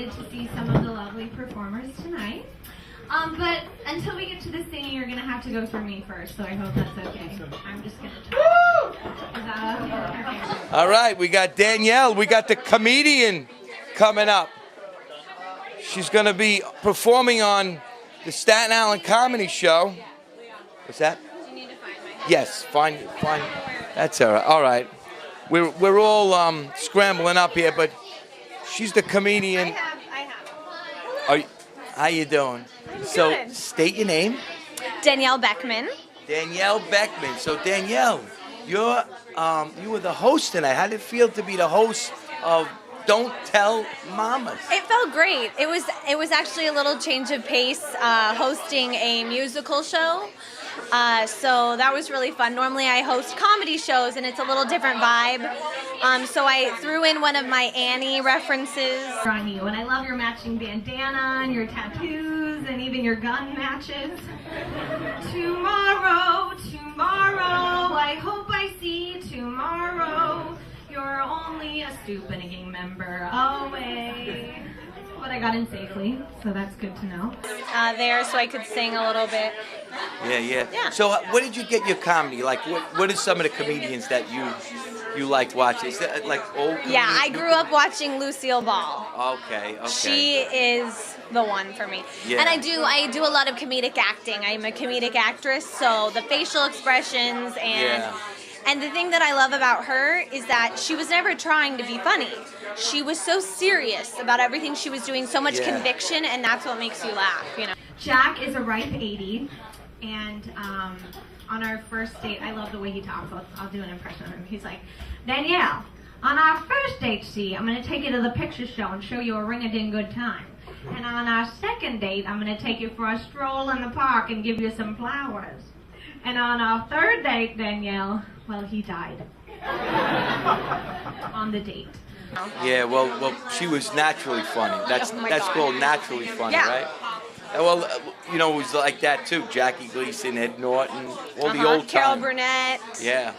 excited to see some of the lovely performers tonight. But until we get to the singing, you're going to have to go through me first, so I hope that's okay. I'm just going to talk. Is that okay? All right, we got Danielle. We got the comedian coming up. She's going to be performing on the Staten Island Comedy Show. What's that? Do you need to find my Yes, fine. That's all right. All right. We're all scrambling up here, but she's the comedian. I have. How you doing? So, state your name. Danielle Beckmann. Danielle Beckmann. So, Danielle, you were the host tonight. How did it feel to be the host of Don't Tell Mamas? It felt great. It was actually a little change of pace, hosting a musical show. So that was really fun. Normally I host comedy shows and it's a little different vibe. So I threw in one of my Annie references. On you, and I love your matching bandana and your tattoos and even your gun matches. Tomorrow, I hope I see tomorrow. You're only a stupid member away. But I got in safely, so that's good to know. There, so I could sing a little bit. Yeah. So where did you get your comedy? Like, what are some of the comedians that you like watching? Is that like old comedians? Yeah, I grew up watching Lucille Ball. Okay. She is the one for me. Yeah. And I do a lot of comedic acting. I'm a comedic actress, so the facial expressions and the thing that I love about her is that she was never trying to be funny. She was so serious about everything she was doing, so much conviction, and that's what makes you laugh, you know. Jack is a ripe 80, and on our first date, I love the way he talks. I'll do an impression of him. He's like, Danielle, on our first date, I'm going to take you to the picture show and show you a ring-a-ding good time. And on our second date, I'm going to take you for a stroll in the park and give you some flowers. And on our third date, Danielle, well, he died on the date. Yeah, well, she was naturally funny. That's called naturally funny, right? Well, it was like that too. Jackie Gleason, Ed Norton, all the old Carol time. Burnett. Yeah.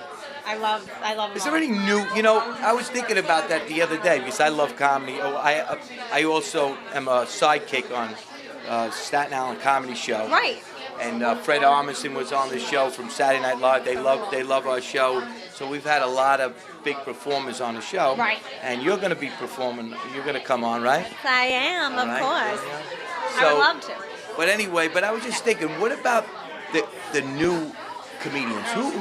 I love them. Is there any new? I was thinking about that the other day because I love comedy. I also am a sidekick on Staten Island Comedy Show. Right. And Fred Armisen was on the show from Saturday Night Live. They love our show. So we've had a lot of big performers on the show. Right. And you're going to be performing. You're going to come on, right? I am, of course. So, I would love to. But anyway, I was just thinking, what about the new comedians? Who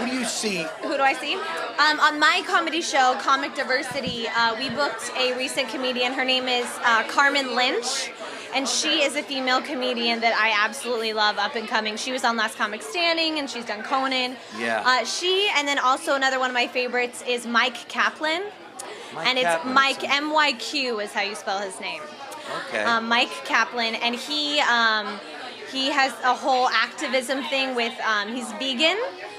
do you see? Who do I see? On my comedy show, Comic Diversity, we booked a recent comedian. Her name is Carmen Lynch. And she is a female comedian that I absolutely love, up and coming. She was on Last Comic Standing, and she's done Conan. Yeah. And then also another one of my favorites is Mike Kaplan. It's Mike, M-Y-Q is how you spell his name. Okay. Mike Kaplan, and he has a whole activism thing with, he's vegan.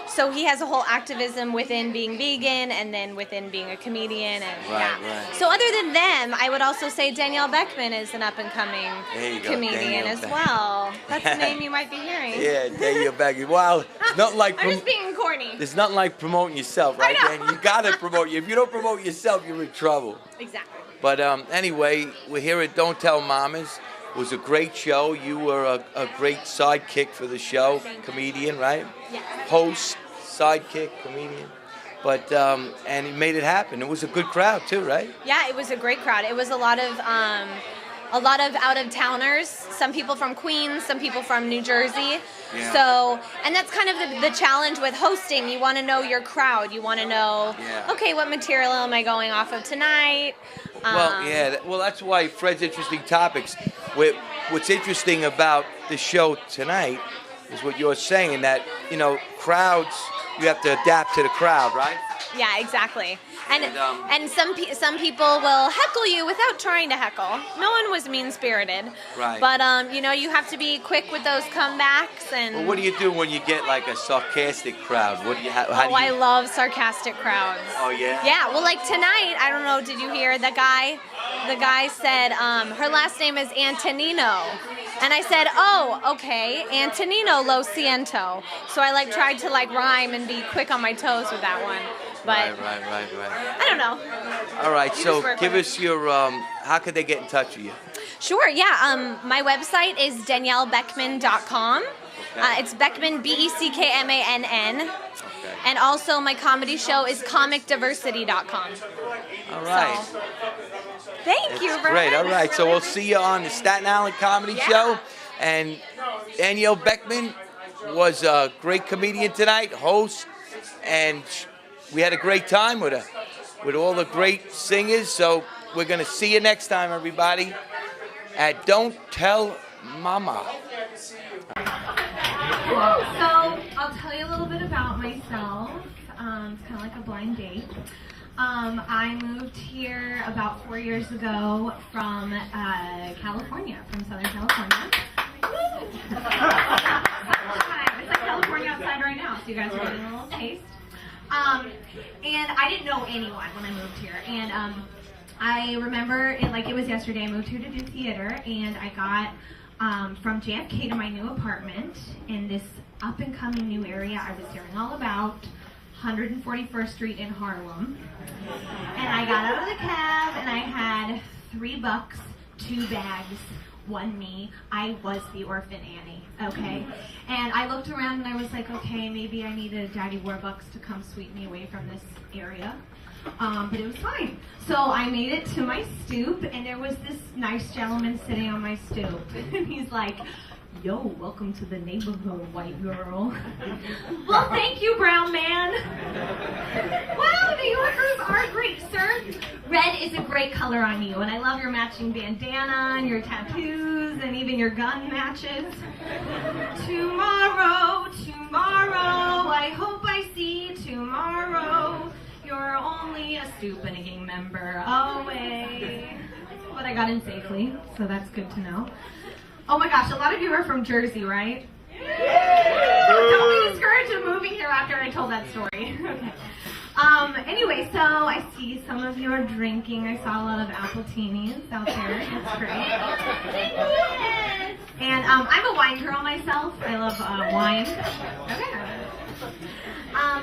So he has a whole activism within being vegan and then within being a comedian. And Right. So other than them, I would also say Danielle Beckmann is an up-and-coming comedian as well. That's the name you might be hearing. Yeah, Danielle Beckmann. Wow, it's not like I'm just being corny. There's nothing like promoting yourself, right, Dan? You gotta promote you. If you don't promote yourself, you're in trouble. Exactly. But anyway, we're here at Don't Tell Mamas. It was a great show. You were a great sidekick for the show, comedian, right? Yes. Host, sidekick, comedian. But and he made it happen. It was a good crowd too, right? Yeah, it was a great crowd. It was a lot of out-of-towners. Some people from Queens, some people from New Jersey. Yeah. So, and that's kind of the challenge with hosting. You want to know your crowd. You want to know, okay, what material am I going off of tonight? Well, that's why Fred's Interesting Topics. What's interesting about the show tonight is what you're saying, that, crowds, you have to adapt to the crowd, right? Yeah, exactly. And some people will heckle you without trying to heckle. No one was mean-spirited. Right. But, you have to be quick with those comebacks. And Well, what do you do when you get like a sarcastic crowd? I love sarcastic crowds. Oh, yeah? Yeah, well, like tonight, I don't know, did you hear the guy? The guy said, her last name is Antonino. And I said, oh, okay, Antonino Lo Siento. So I tried to rhyme and be quick on my toes with that one. But Right. I don't know. All right, You so just work give with us your, how could they get in touch with you? Sure, yeah. My website is DANIELLEBECKMANN.com. It's Beckman, BECKMANN. Okay. And also my comedy show is comicdiversity.com. All right. So, thank you, That's Brad. great. All right, so we'll see you on the Staten Island Comedy Yeah. Show. And Danielle Beckman was a great comedian tonight, host, and we had a great time with her, with all the great singers. So we're going to see you next time, everybody, at Don't Tell Mama. So I'll tell you a little bit about myself. It's kind of like a blind date. I moved here about 4 years ago from California, from Southern California. It's like California outside right now, so you guys are getting a little taste. And I didn't know anyone when I moved here. And I remember it like it was yesterday. I moved here to do theater, and I got from JFK to my new apartment in this up-and-coming new area I was hearing all about, 141st Street in Harlem. And I got out of the cab, and I had $3, 2 bags, 1 me. I was the orphan Annie, okay? And I looked around, and I was like, okay, maybe I need a Daddy Warbucks to come sweep me away from this area. But it was fine. So I made it to my stoop, and there was this nice gentleman sitting on my stoop. And he's like, yo, welcome to the neighborhood, white girl. Well, thank you, brown man. Wow, New Yorkers are great, sir. Red is a great color on you, and I love your matching bandana and your tattoos and even your gun matches. Tomorrow, I hope I see tomorrow. You're only a stoop and a gang member away. But I got in safely, so that's good to know. Oh my gosh, a lot of you are from Jersey, right? Don't be discouraged of moving here after I told that story. Okay. Anyway, so I see some of you are drinking. I saw a lot of appletinis out there. That's great. And I'm a wine girl myself. I love wine. Okay.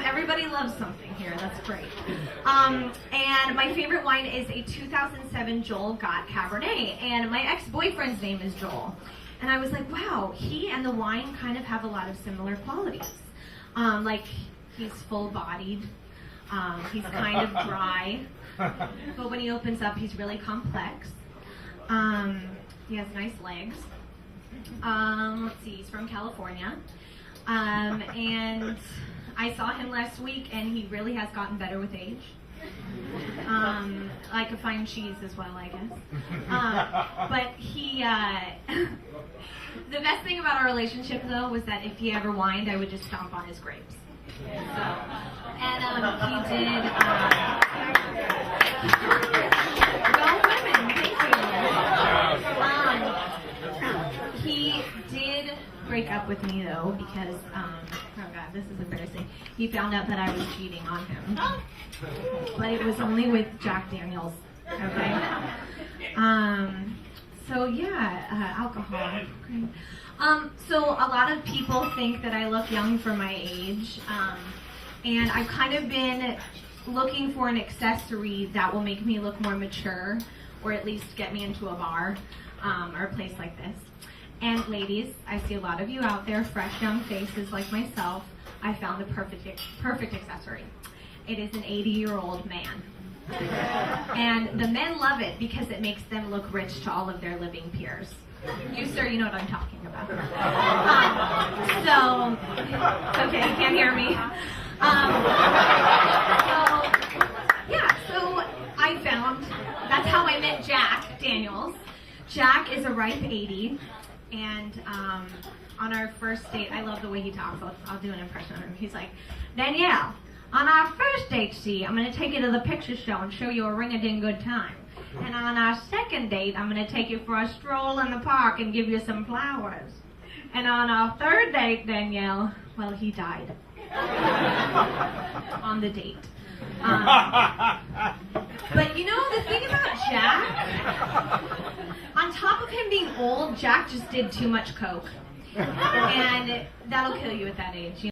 Everybody loves something here. That's great. And my favorite wine is a 2007 Joel Gott Cabernet. And my ex-boyfriend's name is Joel. And I was like, wow, he and the wine kind of have a lot of similar qualities. Like, he's full-bodied. He's kind of dry. But when he opens up, he's really complex. He has nice legs. Let's see, he's from California. And I saw him last week, and he really has gotten better with age. Like a fine cheese as well, I guess. But he, the best thing about our relationship, though, was that if he ever whined, I would just stomp on his grapes. So, and he did, go women, thank you. He did break up with me, though, because, oh God, this is embarrassing. He found out that I was cheating on him. But it was only with Jack Daniels, okay? So yeah, alcohol. Great. So a lot of people think that I look young for my age, and I've kind of been looking for an accessory that will make me look more mature, or at least get me into a bar or a place like this. And ladies, I see a lot of you out there, fresh young faces like myself. I found the perfect accessory. It is an 80-year-old man. And the men love it because it makes them look rich to all of their living peers. You, sir, you know what I'm talking about. Okay, you can't hear me. So I found, that's how I met Jack Daniels. Jack is a ripe 80, and on our first date, I love the way he talks. I'll do an impression of him. He's like, Danielle, on our first date, see, I'm going to take you to the picture show and show you a ring-a-ding good time. And on our second date, I'm going to take you for a stroll in the park and give you some flowers. And on our third date, Danielle, well, he died. On the date. But you know, the thing about Jack, on top of him being old, Jack just did too much coke. And that'll kill you at that age.